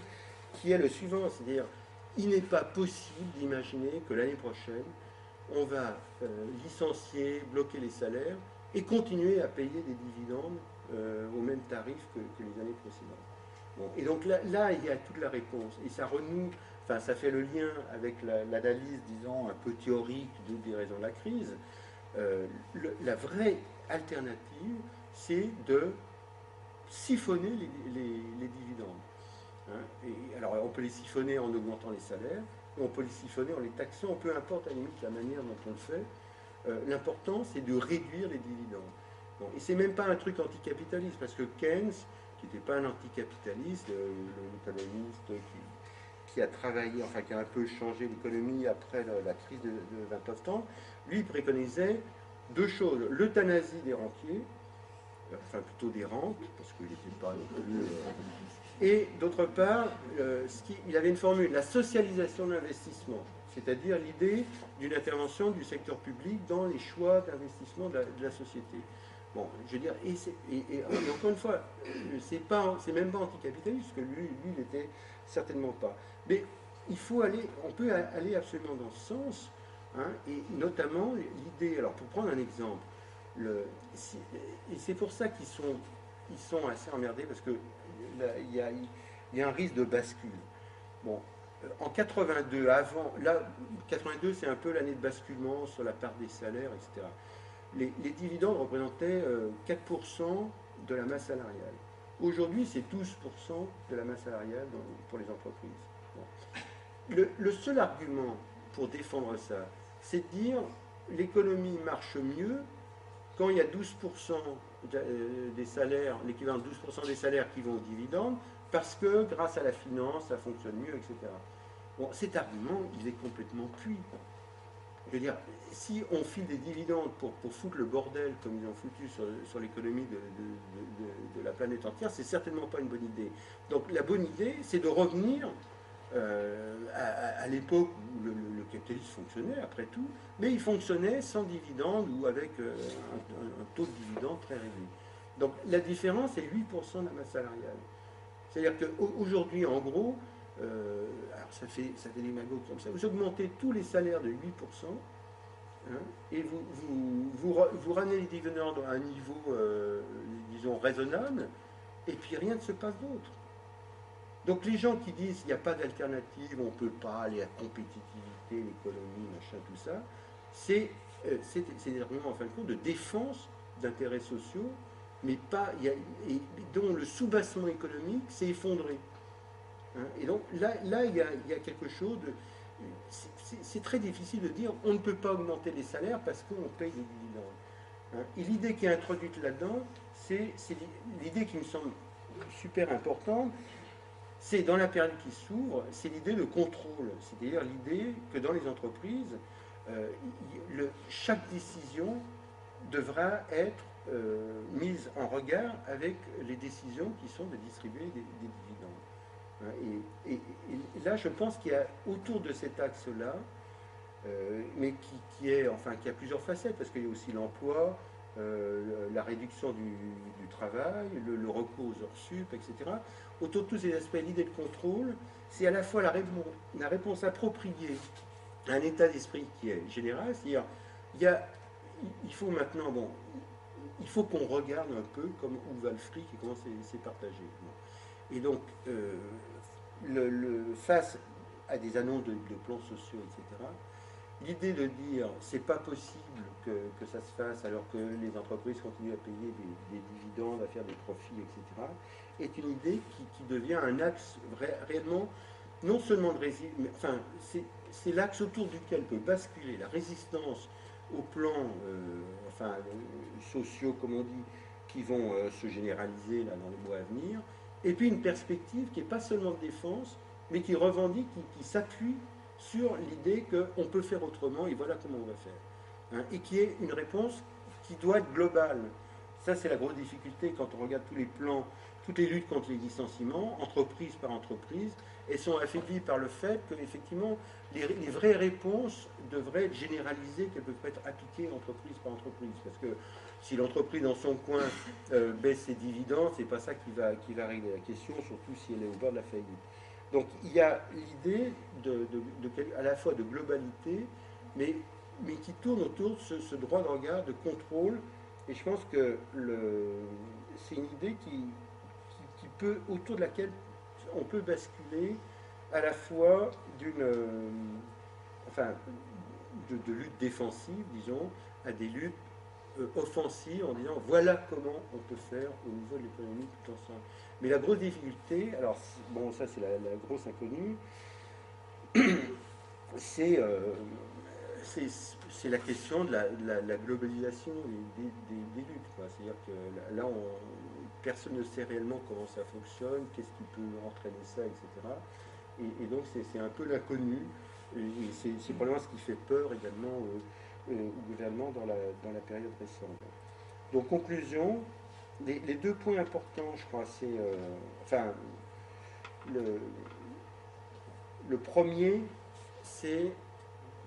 A: qui est le suivant, c'est-à-dire, il n'est pas possible d'imaginer que l'année prochaine, on va licencier, bloquer les salaires et continuer à payer des dividendes au même tarif que les années précédentes. Bon, et donc là, il y a toute la réponse. Et ça renoue, enfin, ça fait le lien avec l'analyse, disons, un peu théorique des raisons de la crise. La vraie alternative, c'est de siphonner les dividendes. Hein. Et, alors, on peut les siphonner en augmentant les salaires, on peut les siphonner en les taxant, peu importe à la limite la manière dont on le fait. L'important, c'est de réduire les dividendes. Bon, et c'est même pas un truc anticapitaliste, parce que Keynes, qui n'était pas un anticapitaliste, l'économiste qui a travaillé, enfin qui a un peu changé l'économie après la crise de 29 ans, lui il préconisait deux choses, l'euthanasie des rentiers, enfin plutôt des rentes, parce qu'il n'était pas non plus... et d'autre part, il avait une formule, la socialisation de l'investissement, c'est-à-dire l'idée d'une intervention du secteur public dans les choix d'investissement de la société. Bon, je veux dire, et encore une fois, c'est même pas anticapitaliste, parce que lui, il n'était certainement pas. Mais il faut aller, on peut aller absolument dans ce sens, hein, et notamment l'idée, alors pour prendre un exemple, et c'est pour ça qu'ils sont assez emmerdés, parce que il y a un risque de bascule. Bon, en 82, avant, là, 82 c'est un peu l'année de basculement sur la part des salaires, etc. Les dividendes représentaient 4% de la masse salariale. Aujourd'hui, c'est 12% de la masse salariale pour les entreprises. Bon. Le seul argument pour défendre ça, c'est de dire l'économie marche mieux quand il y a 12% des salaires, l'équivalent de 12% des salaires qui vont aux dividendes, parce que grâce à la finance, ça fonctionne mieux, etc. Bon, cet argument, il est complètement cuit. Je veux dire, si on file des dividendes pour foutre le bordel comme ils ont foutu sur l'économie de la planète entière, c'est certainement pas une bonne idée. Donc la bonne idée, c'est de revenir à l'époque où le capitalisme fonctionnait, après tout, mais il fonctionnait sans dividendes ou avec un taux de dividende très réduit. Donc la différence est 8% de la masse salariale. C'est-à-dire qu'aujourd'hui, en gros, alors ça fait des magots comme ça, vous augmentez tous les salaires de 8%, hein, et vous ramenez les dividendes à un niveau, disons, raisonnable, et puis rien ne se passe d'autre. Donc les gens qui disent qu'il n'y a pas d'alternative, on ne peut pas aller à compétitivité, l'économie, machin, tout ça, c'est des arguments en fin de compte de défense d'intérêts sociaux, mais pas, dont le soubassement économique s'est effondré. Hein, et donc là il y a quelque chose de... C'est très difficile de dire on ne peut pas augmenter les salaires parce qu'on paye des dividendes. Hein, et l'idée qui est introduite là-dedans, c'est l'idée qui me semble super importante, c'est dans la période qui s'ouvre, c'est l'idée de contrôle. C'est-à-dire l'idée que dans les entreprises, chaque décision devra être mise en regard avec les décisions qui sont de distribuer des dividendes. Et là, je pense qu'il y a autour de cet axe-là, mais qui a plusieurs facettes, parce qu'il y a aussi l'emploi, la réduction du travail, le recours aux heures sup, etc. Autour de tous ces aspects, l'idée de contrôle, c'est à la fois la réponse appropriée à un état d'esprit qui est général, c'est-à-dire il faut maintenant, bon, il faut qu'on regarde un peu comme où va le fric et comment c'est partagé. Et donc, face à des annonces de plans sociaux, etc., l'idée de dire c'est pas possible que ça se fasse alors que les entreprises continuent à payer des dividendes, à faire des profits, etc., est une idée qui devient un axe réellement, non seulement de résistance, mais enfin, c'est l'axe autour duquel peut basculer la résistance aux plans sociaux, comme on dit, qui vont se généraliser là, dans les mois à venir, et puis une perspective qui n'est pas seulement de défense, mais qui revendique, qui s'appuie sur l'idée qu'on peut faire autrement et voilà comment on va faire. Hein, et qui est une réponse qui doit être globale. Ça, c'est la grosse difficulté quand on regarde tous les plans toutes les luttes contre les licenciements, entreprise par entreprise, elles sont affaiblies par le fait que, effectivement, les vraies réponses devraient être généralisées, qu'elles peuvent être appliquées entreprise par entreprise. Parce que si l'entreprise dans son coin baisse ses dividendes, c'est pas ça qui va régler la question, surtout si elle est au bord de la faillite. Donc il y a l'idée à la fois de globalité, mais qui tourne autour de ce droit de regard, de contrôle. Et je pense que c'est une idée qui peut, autour de laquelle on peut basculer à la fois enfin, de lutte défensive, disons, à des luttes offensives en disant voilà comment on peut faire au niveau de l'économie tout ensemble. Mais la grosse difficulté, alors bon, ça c'est la grosse inconnue, c'est la question de la globalisation des luttes. C'est-à-dire que là, personne ne sait réellement comment ça fonctionne, qu'est-ce qui peut entraîner ça, etc. Et donc c'est un peu l'inconnu, et c'est probablement ce qui fait peur également au gouvernement dans la période récente. Donc conclusion, les deux points importants, je crois, c'est enfin le premier, c'est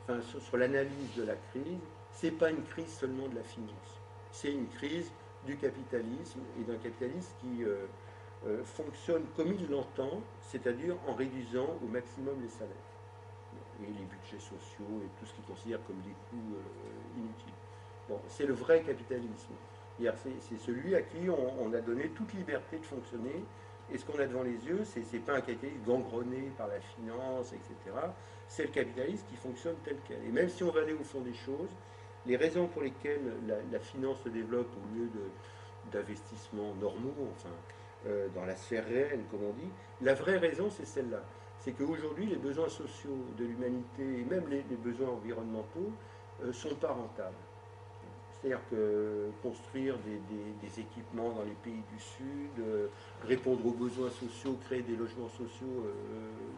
A: enfin, sur l'analyse de la crise, c'est pas une crise seulement de la finance, c'est une crise du capitalisme et d'un capitalisme qui fonctionne comme il l'entend, c'est-à-dire en réduisant au maximum les salaires et les budgets sociaux et tout ce qu'il considère comme des coûts inutiles. Bon, c'est le vrai capitalisme. C'est celui à qui on a donné toute liberté de fonctionner. Et ce qu'on a devant les yeux, c'est pas un capitalisme gangrené par la finance, etc. C'est le capitalisme qui fonctionne tel quel. Et même si on va aller au fond des choses, les raisons pour lesquelles la finance se développe au lieu d'investissements normaux, enfin, dans la sphère réelle, comme on dit, la vraie raison, c'est celle-là. C'est qu'aujourd'hui, les besoins sociaux de l'humanité, et même les besoins environnementaux, ne sont pas rentables. C'est-à-dire que construire des équipements dans les pays du Sud, répondre aux besoins sociaux, créer des logements sociaux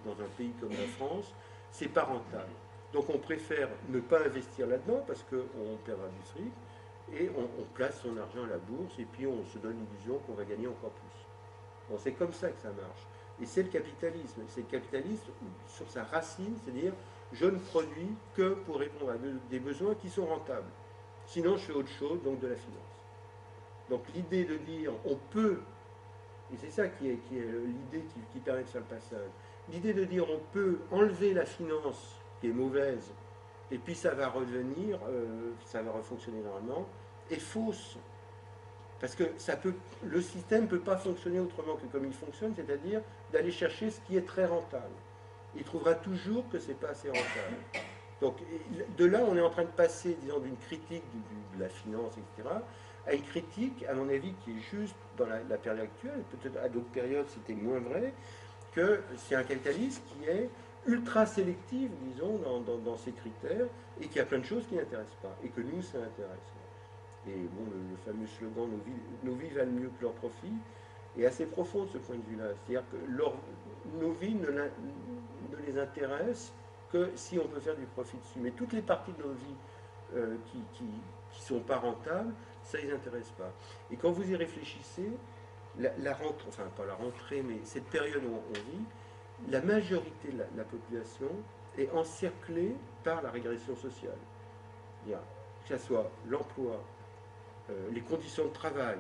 A: dans un pays comme la France, c'est pas rentable. Donc on préfère ne pas investir là-dedans parce qu'on perdra du fric et on place son argent à la bourse et puis on se donne l'illusion qu'on va gagner encore plus. Bon, c'est comme ça que ça marche. Et c'est le capitalisme. C'est le capitalisme sur sa racine, c'est-à-dire je ne produis que pour répondre à des besoins qui sont rentables. Sinon, je fais autre chose, donc de la finance. Donc l'idée de dire on peut, et c'est ça qui est l'idée qui permet de faire le passage, l'idée de dire on peut enlever la finance qui est mauvaise, et puis ça va revenir, ça va refonctionner normalement, est fausse. Parce que le système ne peut pas fonctionner autrement que comme il fonctionne, c'est-à-dire d'aller chercher ce qui est très rentable. Il trouvera toujours que ce n'est pas assez rentable. Donc de là, on est en train de passer, disons, d'une critique de la finance, etc., à une critique, à mon avis, qui est juste dans la période actuelle, peut-être à d'autres périodes c'était moins vrai, que c'est un capitalisme qui est ultra sélectif, disons, dans ses critères, et qui a plein de choses qui n'intéressent pas, et que nous, ça intéresse. Et bon, le fameux slogan nos vies valent mieux que leurs profits est assez profond de ce point de vue-là. C'est-à-dire que nos vies ne les intéressent que si on peut faire du profit dessus. Mais toutes les parties de nos vies qui ne sont pas rentables, ça ne les intéresse pas. Et quand vous y réfléchissez, la rentrée, enfin pas la rentrée, mais cette période où on vit, la majorité de la population est encerclée par la régression sociale. Que ce soit l'emploi, les conditions de travail,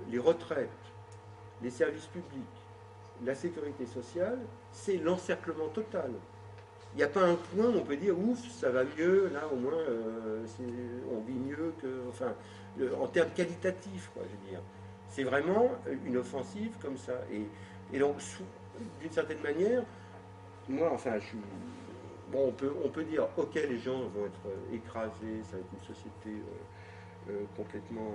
A: les retraites, les services publics, la sécurité sociale, c'est l'encerclement total. Il n'y a pas un point où on peut dire ouf, ça va mieux, là au moins on vit mieux que. Enfin, en termes qualitatifs, quoi, je veux dire. C'est vraiment une offensive comme ça. Et donc, d'une certaine manière, moi, enfin, je suis. Bon, on peut dire, ok, les gens vont être écrasés, ça va être une société complètement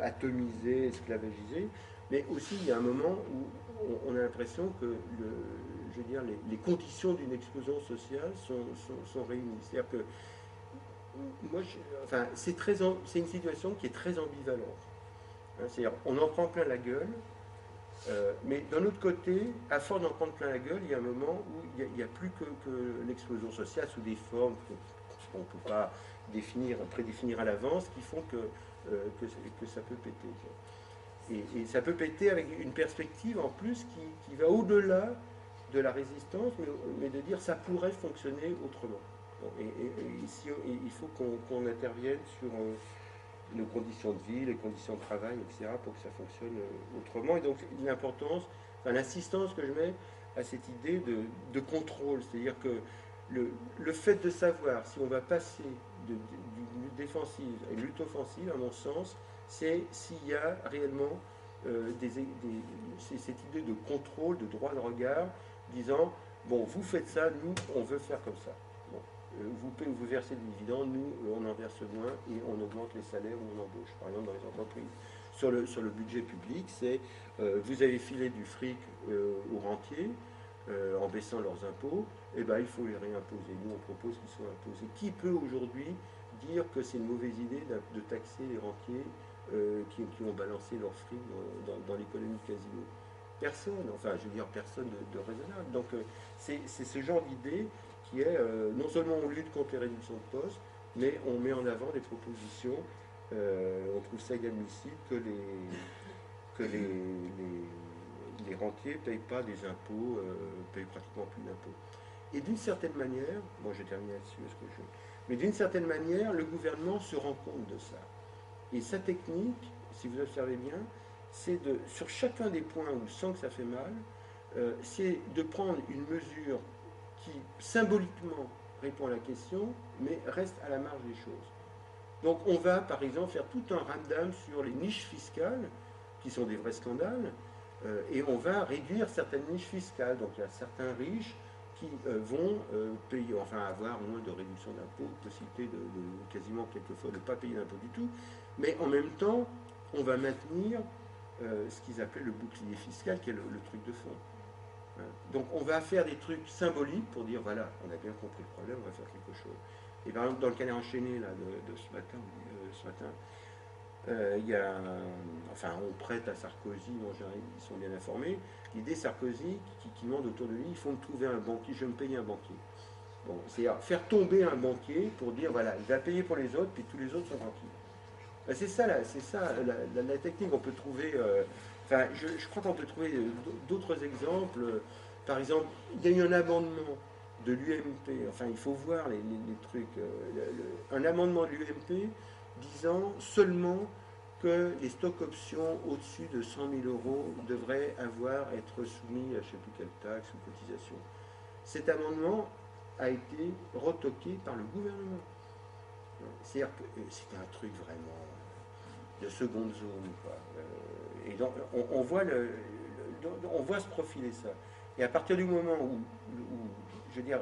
A: atomisée, esclavagisée, mais aussi il y a un moment où on a l'impression que je veux dire, les conditions d'une explosion sociale sont réunies. C'est-à-dire que moi, enfin, c'est une situation qui est très ambivalente. Hein, c'est-à-dire, on en prend plein la gueule, mais d'un autre côté, à force d'en prendre plein la gueule, il y a un moment où il n'y a plus que l'explosion sociale sous des formes qu'on ne peut pas prédéfinir à l'avance, qui font que ça peut péter. Et ça peut péter avec une perspective en plus qui va au-delà de la résistance, mais de dire ça pourrait fonctionner autrement. Bon, et ici, il faut qu'on intervienne sur nos conditions de vie, les conditions de travail, etc., pour que ça fonctionne autrement. Et donc l'importance, enfin, l'insistance que je mets à cette idée de contrôle, c'est-à-dire que le fait de savoir si on va passer d'une lutte défensive à une lutte offensive, à mon sens, c'est s'il y a réellement cette idée de contrôle, de droit de regard, disant, bon, vous faites ça, nous, on veut faire comme ça. Bon, vous versez des dividendes, nous, on en verse moins et on augmente les salaires ou on embauche, par exemple dans les entreprises. Sur le budget public, c'est vous avez filé du fric aux rentiers en baissant leurs impôts, et ben, il faut les réimposer. Nous, on propose qu'ils soient imposés. Qui peut aujourd'hui dire que c'est une mauvaise idée de taxer les rentiers qui ont balancé leur fric dans l'économie casino? Personne, enfin je veux dire personne de raisonnable. Donc c'est ce genre d'idée qui est non seulement on lutte contre les réductions de postes, mais on met en avant des propositions. On trouve ça inadmissible que les rentiers ne payent pas des impôts, payent pratiquement plus d'impôts. Et d'une certaine manière, moi je termine là-dessus, mais d'une certaine manière, le gouvernement se rend compte de ça. Et sa technique, si vous observez bien, c'est sur chacun des points où il sent que ça fait mal, c'est de prendre une mesure qui symboliquement répond à la question, mais reste à la marge des choses. Donc on va par exemple faire tout un ramdam sur les niches fiscales, qui sont des vrais scandales, et on va réduire certaines niches fiscales. Donc il y a certains riches qui vont payer, enfin avoir moins de réduction d'impôts, possibilité de quasiment quelquefois de ne pas payer d'impôts du tout, mais en même temps on va maintenir ce qu'ils appellent le bouclier fiscal, qui est le truc de fond. Donc on va faire des trucs symboliques pour dire voilà, on a bien compris le problème, on va faire quelque chose. Et par exemple, dans le Canard enchaîné là, de ce matin, il y a, enfin, on prête à Sarkozy, en général, ils sont bien informés. L'idée Sarkozy qui demande autour de lui, il faut me trouver un banquier, je vais me payer un banquier. Bon, c'est faire tomber un banquier pour dire voilà, il va payer pour les autres, puis tous les autres sont tranquilles. C'est ça, la technique. On peut trouver, enfin, je crois qu'on peut trouver d'autres exemples. Par exemple, il y a eu un amendement de l'UMP. Enfin, il faut voir les trucs. Un amendement de l'UMP disant seulement que les stocks options au-dessus de 100 000 euros devraient être soumis à je ne sais plus quelle taxe ou cotisation. Cet amendement a été retoqué par le gouvernement. C'est-à-dire que c'était un truc vraiment de seconde zone, quoi. Et donc, on voit se profiler ça. Et à partir du moment où je veux dire,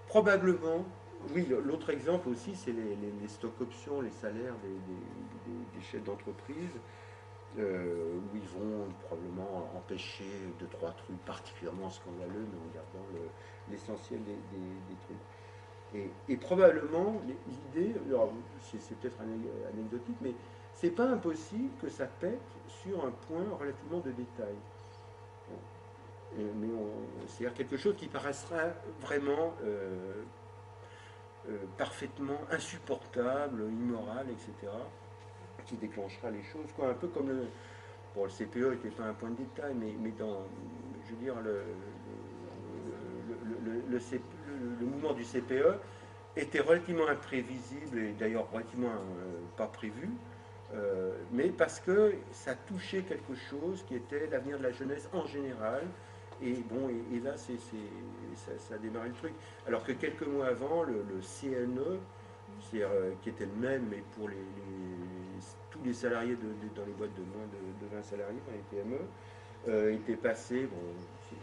A: probablement, oui, l'autre exemple aussi, c'est les stocks options, les salaires des chefs d'entreprise, où ils vont probablement empêcher deux, trois trucs particulièrement scandaleux, mais en gardant l'essentiel des trucs. Et probablement, l'idée, c'est peut-être anecdotique, mais c'est pas impossible que ça pète sur un point relativement de détail. Mais c'est-à-dire quelque chose qui paraîtra vraiment parfaitement insupportable, immoral, etc., qui déclenchera les choses, quoi, un peu comme le CPE n'était pas un point de détail, mais dans, je veux dire, le mouvement du CPE était relativement imprévisible et d'ailleurs relativement pas prévu, mais parce que ça touchait quelque chose qui était l'avenir de la jeunesse en général. Et bon, et là, ça a démarré le truc. Alors que quelques mois avant, le CNE, qui était le même, mais pour tous les salariés dans les boîtes de moins de 20 salariés, dans les PME, était passé, bon,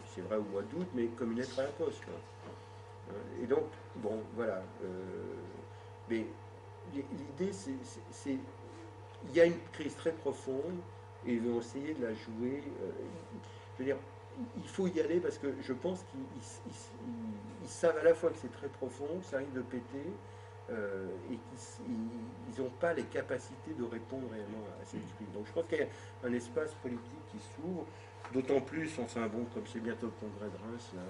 A: c'est vrai au mois d'août, mais comme une lettre à la poste, quoi. Et donc, bon, voilà. Mais l'idée, c'est il y a une crise très profonde et ils vont essayer de la jouer. Je veux dire, il faut y aller parce que je pense qu'ils savent à la fois que c'est très profond, que ça risque de péter, et qu'ils n'ont pas les capacités de répondre réellement à cette crise. Donc je pense qu'il y a un espace politique qui s'ouvre, d'autant plus, enfin bon, comme c'est bientôt le congrès de Reims, là,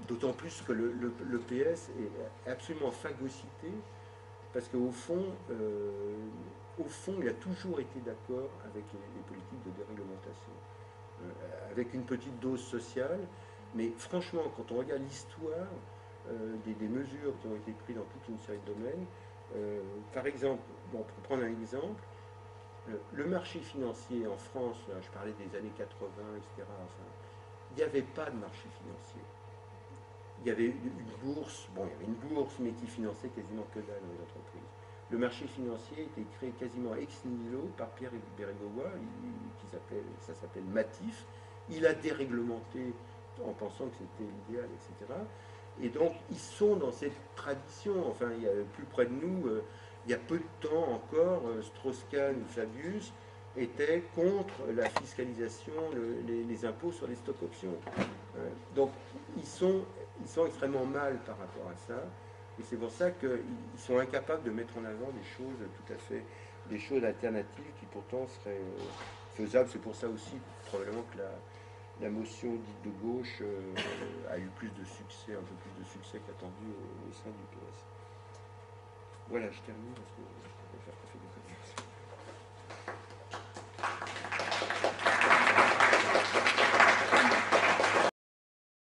A: d'autant plus que le PS est absolument phagocyté, parce qu'au fond, au fond, il a toujours été d'accord avec les politiques de déréglementation, avec une petite dose sociale. Mais franchement, quand on regarde l'histoire des mesures qui ont été prises dans toute une série de domaines, par exemple, bon, pour prendre un exemple, le marché financier en France, je parlais des années 80, etc., enfin, il n'y avait pas de marché financier. Il y avait une bourse, bon, il y avait une bourse, mais qui finançait quasiment que dalle dans les entreprises. Le marché financier était créé quasiment ex nihilo par Pierre Bérégovoy, ça s'appelle Matif. Il a déréglementé en pensant que c'était l'idéal, etc. Et donc, ils sont dans cette tradition. Enfin, il y a plus près de nous, il y a peu de temps encore, Strauss-Kahn ou Fabius étaient contre la fiscalisation, les impôts sur les stocks options. Donc, ils sont, ils sont extrêmement mal par rapport à ça. Et c'est pour ça qu'ils sont incapables de mettre en avant des choses tout à fait, des choses alternatives qui pourtant seraient faisables. C'est pour ça aussi, probablement, que la motion dite de gauche a eu plus de succès, un peu plus de succès qu'attendu au sein du PS. Voilà, je termine parce que je vais faire café de